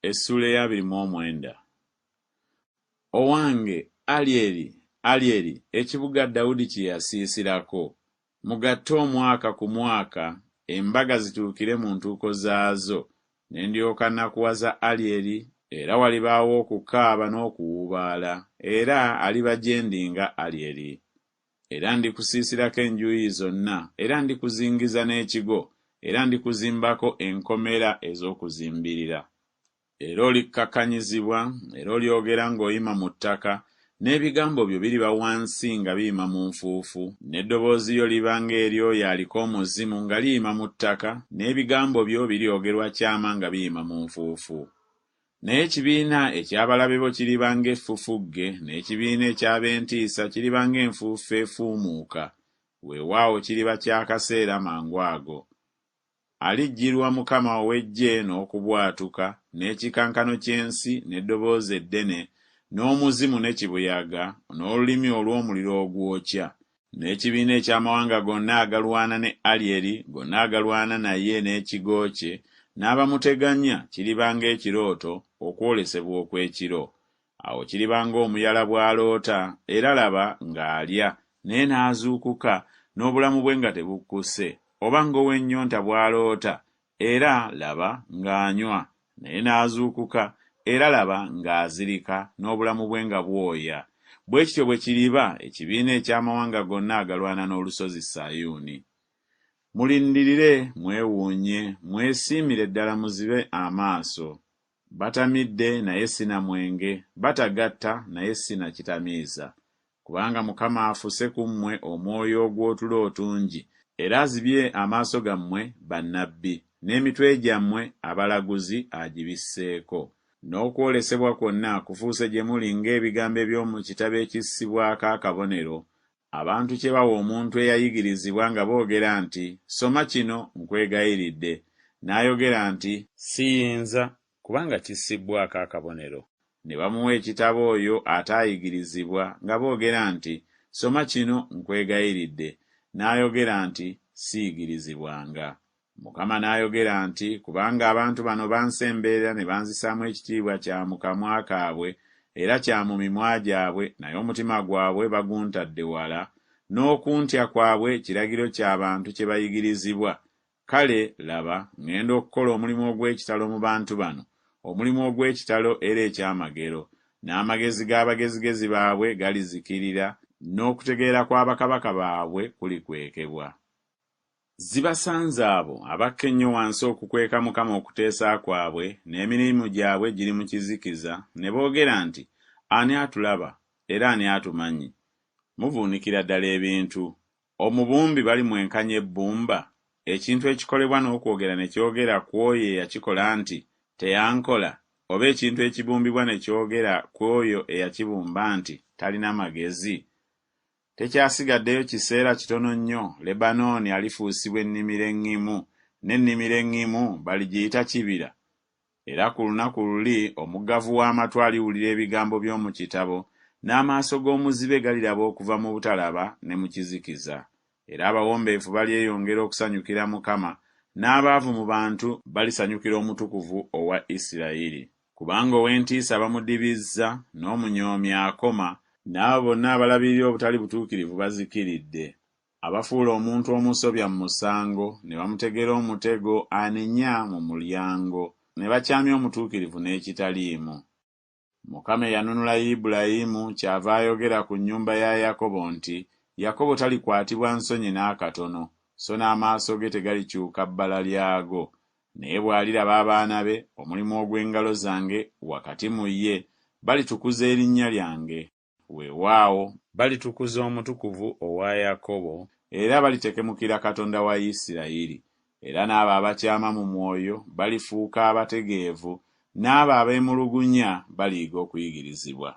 Essuula ya 29. Owange Alyeri ekibuga Dawudi kye yasiisirako. Mugatte omwaka ku mwaka, embaga zituukire mu ntuuko zaazo, ne ndyoka nakuwaza Alyeri, era walibaawo okukaaba n'okuwuubaala, era aliba gye ndi nga Alyeri. Era ndikusiisirako enjuuyi zonna, era ndikuzingiza n'ekigo, era ndikuzimbako enkomera ez'okuzimbirira. Era olikakkanyizibwa, era olyogera ng'oyima mu ttaka, n'ebigambo byo biriba wansi nga biyima mu nfuufu, n'eddoboozi lyo liba ng'eryoyo aliko omuzimu nga liyima mu ttaka, n'ebigambo byo biryogerwa kyama nga biyima mu nfuufu. Naye ekibiina eky'abalabe bo kiriba ng'effufugge, n'ekibiina eky'ab'entiisa kiriba ng'enfuufu efuumuuka. Weewaawo kiriba kyakaseera mangu ago. Alijjirwa Mukama ow'Eggye n'okubwatuka, n'ekikankano ky'ensi, n'eddoboozi eddene, n'omuzimu ne kibuyaga, n'olulimi olw'omuliro ogwokya. N'ekibiina eky'amawanga gonna agalwana ne Alyeri, gonna agalwana naye n'ekigo kye, n'abamuteganya kiriba ng'ekirooto, okwolesebwa okw'ekiro. Awo kiriba ng'omuyala bw'aloota, era laba ng'alya, naye n'azuukuka, n'obulamu bwe nga tebukkuse. Oba ng'ow'ennyonta bw'aloota, era laba ng'anywa, naye n'azuukuka, era laba ng'azirika, n'obulamu bwe nga bwoya. Bwe kityo bwe kiriba ekibiina eky'amawanga gonna agalwana n'olusozi Sayuuni. Mulindirire, mwewuunye, mwesiimire ddala muzibe amaaso. Batamidde naye sina mwenge, batagatta naye sina kitamiiza. Kubanga Mukama afuse ku mmwe omwoyo ogw'otulo otungi, era azibye amaaso gammwe bannabbi, n'emitwe gyammwe abalaguzi agibisseeko. N'okwolesebwa kwonna kufuuse gye muli ng'ebigambo eby'omu kitabo ekissibwako akabonero, abantu kye bawa omuntu eyayigirizibwa nga boogera nti, soma kino nkwegayiridde, n'ayogera nti, siyinza, kubanga kissibwako akabonero. Ne bamuwa ekitabo oyo ataayigirizibwa nga boogera nti, soma kino nkwegayiridde, n'ayogera nti, siyigirizibwanga. Mukama n'ayogera nti, kubanga abantu bano bansemberera ne banzisaamu ekitiibwa kya mu kamwa kaabwe era kya mu mimwa gyabwe, naye omutima gwabwe baguntadde wala, n'okuntya kwabwe kiragiro ky'abantu kye bayigirizibwa. Kale laba, ŋŋenda okukola omulimu ogw'ekitalo mu bantu bano, omulimu ogw'ekitalo era eky'amagero, n'amagezi g'abagezigezi baabwe galizikirira, n'okutegeera kw'abakabaka baabwe kulikwekebwa. Zibasanze abo abakka ennyo wansi okukweka Mukama okuteesa kwabwe, n'emirimu gyabwe giri mu kizikiza, ne boogera nti, ani atulaba era ani atumanyi? Muvuunikira ddala ebintu. Omubumbi balimwenkanya ebbumba, ekintu ekikolebwa n'okwogera ne kyogera ku oyo eyakikola nti, teyankola, oba ekintu ekibumbibwa ne kyogera ku oyo eyakibumba nti, talina magezi. Tekyasigaddeyo kiseera kitono nnyo, Lebanooni alifuusibwa ennimiro eŋŋimu, n'ennimiro eŋŋimu baligiyita kibira. Era ku lunaku luli omuggavu w'amatu aliwulira ebigambo by'omu kitabo, n'amaaso g'omuzibe galiraba okuva mu butalaba ne mu kizikiza. Era abawombeefu balyeyongera okusanyukira Mukama, n'abaavu mu bantu balisanyukira Omutukuvu owa Isirayiri. Kubanga ow'entiisa bamudibizza, n'omunyoomi akoma, n'abo bonna abalabirira obutali butuukirivu bazikiridde. Abafuula omuntu omusobya mu musango, ne bamutegera omutego anenya mu mulyango, ne bakyamya omutuukirivu n'ekitaliimu. Mukama yanunula Ibulayimu kyava ayogera ku nnyumba ya Yakobo nti, Yakobo talikwatibwa nsonyi n'akatono, so n'amaaso ge tegalikyuka bbala lyago. Naye bw'aliraba abaana be, omulimu ogw'engalo zange wakati mu ye, balitukuza erinnya lyange. Weewaawo balitukuza Omutukuvu owa Yakobo, era balitekemukira Katonda wa Isirayiri. Era n'abo abakyama mu mwoyo balifuuka abategeevu, n'abo abeemulugunya baliyiga okuyigirizibwa.